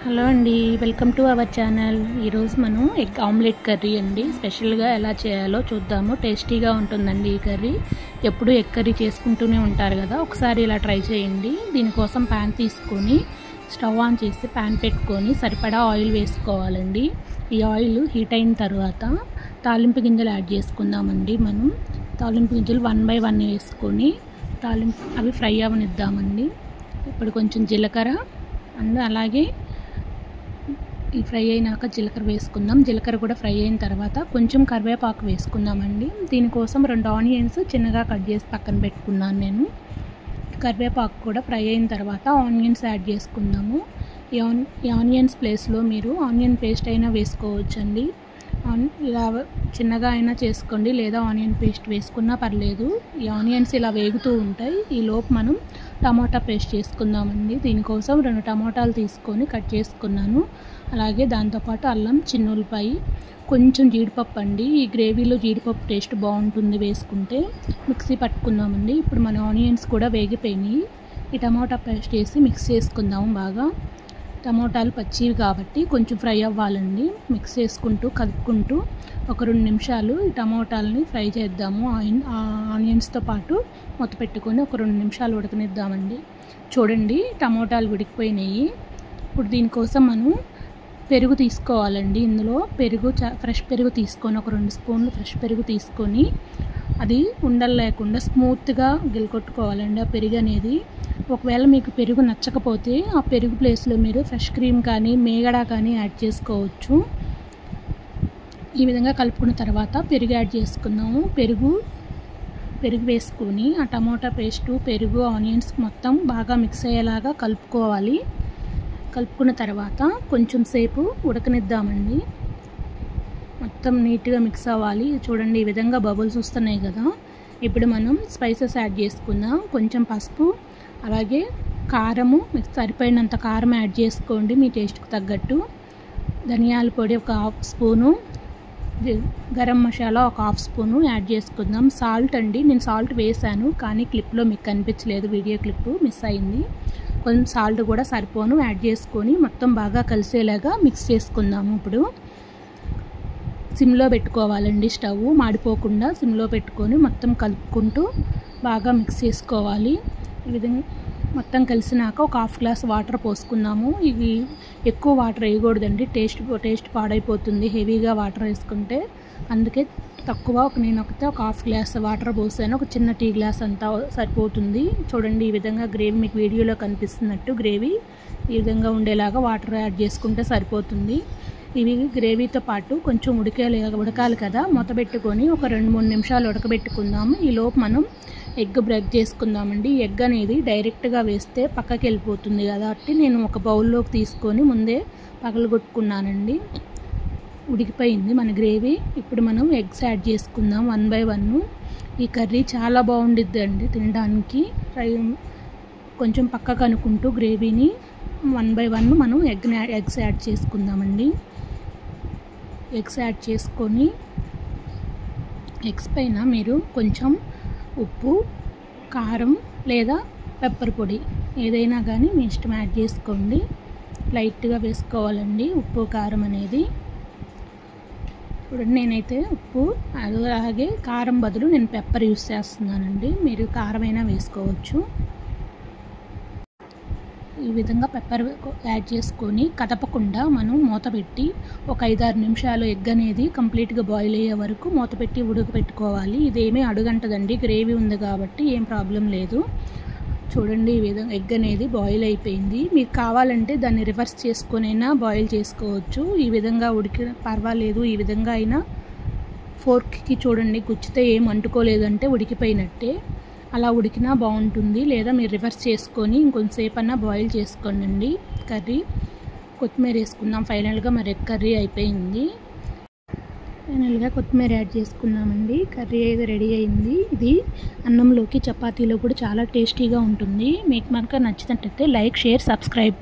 Hello అండి, welcome to our channel. ఈరోజు మనం ఎగ్ ఆమ్లెట్ కర్రీ అండి స్పెషల్గా ఎలా చేయాలో చూద్దాము. టేస్టీగా ఉంటుందండి ఈ కర్రీ. ఎప్పుడు ఎగ్ కర్రీ చేసుకుంటూనే ఉంటారు కదా, ఒకసారి ఇలా ట్రై చేయండి. దీనికోసం ప్యాన్ తీసుకొని స్టవ్ ఆన్ చేసి ప్యాన్ పెట్టుకొని సరిపడా ఆయిల్ వేసుకోవాలండి. ఈ ఆయిల్ హీట్ అయిన తర్వాత తాలింపు గింజలు యాడ్ చేసుకుందామండి. మనం తాలింపు గింజలు 1 by 1 వేసుకొని అవి ఫ్రై అవనిద్దామండి. ఇప్పుడు కొంచెం జీలకర్ర అండ్ అలాగే ఈ ఫ్రై అయినాక జీలకర్ర వేసుకుందాం. జీలకర్ర కూడా ఫ్రై అయిన తర్వాత కొంచెం కరివేపాకు వేసుకుందామండి. దీనికోసం 2 ఆనియన్స్ చిన్నగా కట్ చేసి పక్కన పెట్టుకున్నాను నేను. కరివేపాకు కూడా ఫ్రై అయిన తర్వాత ఆనియన్స్ యాడ్ చేసుకుందాము. ఈ ఆనియన్స్ ప్లేస్లో మీరు ఆనియన్ పేస్ట్ అయినా వేసుకోవచ్చండి. ఇలా చిన్నగా అయినా చేసుకోండి, లేదా ఆనియన్ పేస్ట్ వేసుకున్నా పర్లేదు. ఈ ఆనియన్స్ ఇలా వేగుతూ ఉంటాయి. ఈ లోపు మనం టమాటా పేస్ట్ చేసుకుందామండి. దీనికోసం 2 టమాటాలు తీసుకొని కట్ చేసుకున్నాను. అలాగే దాంతోపాటు అల్లం, చిన్నులపాయ, కొంచెం జీడిపప్పు అండి. ఈ గ్రేవీలో జీడిపప్పు టేస్ట్ బాగుంటుంది వేసుకుంటే. మిక్సీ పట్టుకుందామండి. ఇప్పుడు మన ఆనియన్స్ కూడా వేగిపోయినాయి. ఈ టమాటా పేస్ట్ వేసి మిక్స్ చేసుకుందాము బాగా. టమోటాలు పచ్చివి కాబట్టి కొంచెం ఫ్రై అవ్వాలండి. మిక్స్ చేసుకుంటూ కలుపుకుంటూ ఒక 2 నిమిషాలు ఈ టమోటాలని ఫ్రై చేద్దాము. ఆనియన్స్తో పాటు మూత పెట్టుకొని ఒక 2 నిమిషాలు ఉడకనిద్దామండి. చూడండి, టమోటాలు ఉడికిపోయినాయి. ఇప్పుడు దీనికోసం మనం పెరుగు తీసుకోవాలండి. ఇందులో పెరుగు ఫ్రెష్ పెరుగు తీసుకొని ఒక 2 స్పూన్లు ఫ్రెష్ పెరుగు తీసుకొని అది ఉండలు లేకుండా స్మూత్గా గిలకొట్టుకోవాలండి ఆ పెరుగు అనేది. ఒకవేళ మీకు పెరుగు నచ్చకపోతే ఆ పెరుగు ప్లేస్లో మీరు ఫ్రెష్ క్రీమ్ కానీ మేగడ కానీ యాడ్ చేసుకోవచ్చు. ఈ విధంగా కలుపుకున్న తర్వాత పెరుగు యాడ్ చేసుకుందాము. పెరుగు వేసుకొని ఆ టమోటా పేస్టు, పెరుగు, ఆనియన్స్ మొత్తం బాగా మిక్స్ అయ్యేలాగా కలుపుకోవాలి. కలుపుకున్న తర్వాత కొంచెం సేపు ఉడకనిద్దామండి. మొత్తం నీట్గా మిక్స్ అవ్వాలి. చూడండి, ఈ విధంగా బబుల్స్ వస్తున్నాయి కదా. ఇప్పుడు మనం స్పైసెస్ యాడ్ చేసుకుందాం. కొంచెం పసుపు, అలాగే కారము, మీకు సరిపోయినంత కారం యాడ్ చేసుకోండి మీ టేస్ట్కి తగ్గట్టు. ధనియాల పొడి ఒక 1/2 స్పూను, గరం మసాలా ఒక 1/2 స్పూను యాడ్ చేసుకుందాం. సాల్ట్ అండి, నేను సాల్ట్ వేసాను కానీ క్లిప్లో మీకు కనిపించలేదు, వీడియో క్లిప్ మిస్ అయింది. కొంచెం సాల్ట్ కూడా సరిపోను యాడ్ చేసుకొని మొత్తం బాగా కలిసేలాగా మిక్స్ చేసుకుందాము. ఇప్పుడు సిమ్లో పెట్టుకోవాలండి. స్టవ్ మాడిపోకుండా సిమ్లో పెట్టుకొని మొత్తం కలుపుకుంటూ బాగా మిక్స్ చేసుకోవాలి. ఈ విధంగా మొత్తం కలిసినాక ఒక 1/2 గ్లాస్ వాటర్ పోసుకుందాము. ఇవి ఎక్కువ వాటర్ వేయకూడదండి, టేస్ట్ పాడైపోతుంది హెవీగా వాటర్ వేసుకుంటే. అందుకే తక్కువ నేను ఒక 1/2 గ్లాస్ వాటర్ పోసాను. ఒక చిన్న టీ గ్లాస్ అంతా సరిపోతుంది. చూడండి, ఈ విధంగా గ్రేవీ మీకు వీడియోలో కనిపిస్తున్నట్టు గ్రేవీ ఈ విధంగా ఉండేలాగా వాటర్ యాడ్ చేసుకుంటే సరిపోతుంది. ఇవి గ్రేవీతో పాటు కొంచెం ఉడకాలి కదా, మూత పెట్టుకొని ఒక 2-3 నిమిషాలు ఉడకబెట్టుకుందాము. ఈలోపు మనం ఎగ్ బ్రేక్ చేసుకుందామండి. ఎగ్ అనేది డైరెక్ట్గా వేస్తే పక్కకి వెళ్ళిపోతుంది కాబట్టి నేను ఒక బౌల్లోకి తీసుకొని ముందే పగలగొట్టుకున్నానండి. ఉడికిపోయింది మన గ్రేవీ. ఇప్పుడు మనం ఎగ్స్ యాడ్ చేసుకుందాం 1 by 1. ఈ కర్రీ చాలా బాగుండిద్ది అండి తినడానికి. కొంచెం పక్కకు అనుకుంటూ గ్రేవీని 1 by 1 మనం ఎగ్స్ యాడ్ చేసుకుందామండి. ఎగ్స్ యాడ్ చేసుకొని ఎగ్స్ పైన మీరు కొంచెం ఉప్పు, కారం లేదా పెప్పర్ పొడి ఏదైనా కానీ మీ ఇష్టం యాడ్ చేసుకోండి. లైట్గా వేసుకోవాలండి ఉప్పు, కారం అనేది. చూడండి, నేనైతే ఉప్పు అలాగే కారం బదులు నేను పెప్పర్ యూస్ చేస్తున్నానండి. మీరు కారమైనా వేసుకోవచ్చు. ఈ విధంగా పెప్పర్ యాడ్ చేసుకొని కదపకుండా మనం మూత పెట్టి ఒక 5-6 నిమిషాలు ఎగ్ అనేది కంప్లీట్గా బాయిల్ అయ్యే వరకు మూత పెట్టి ఉడకపెట్టుకోవాలి. ఇదేమీ అడుగంటదండి, గ్రేవీ ఉంది కాబట్టి ఏం ప్రాబ్లం లేదు. చూడండి, ఈ విధంగా ఎగ్ అనేది బాయిల్ అయిపోయింది. మీకు కావాలంటే దాన్ని రివర్స్ చేసుకొనైనా బాయిల్ చేసుకోవచ్చు. ఈ విధంగా పర్వాలేదు. ఈ విధంగా అయినా ఫోర్క్కి చూడండి గుచ్చితే ఏం అంటుకోలేదంటే ఉడికిపోయినట్టే. అలా ఉడికినా బాగుంటుంది. లేదా మీరు రివర్స్ చేసుకొని ఇంకొంచెంసేపు అన్నా బాయిల్ చేసుకోండి కర్రీ. కొత్తిమీర వేసుకుందాం. ఫైనల్గా మరి ఎగ్ కర్రీ అయిపోయింది. ఫైనల్గా కొత్తిమీర యాడ్ చేసుకున్నామండి. కర్రీ అయితే రెడీ అయింది. ఇది అన్నంలోకి, చపాతీలో కూడా చాలా టేస్టీగా ఉంటుంది. మీకు మనకు నచ్చినట్టయితే లైక్, షేర్, సబ్స్క్రైబ్.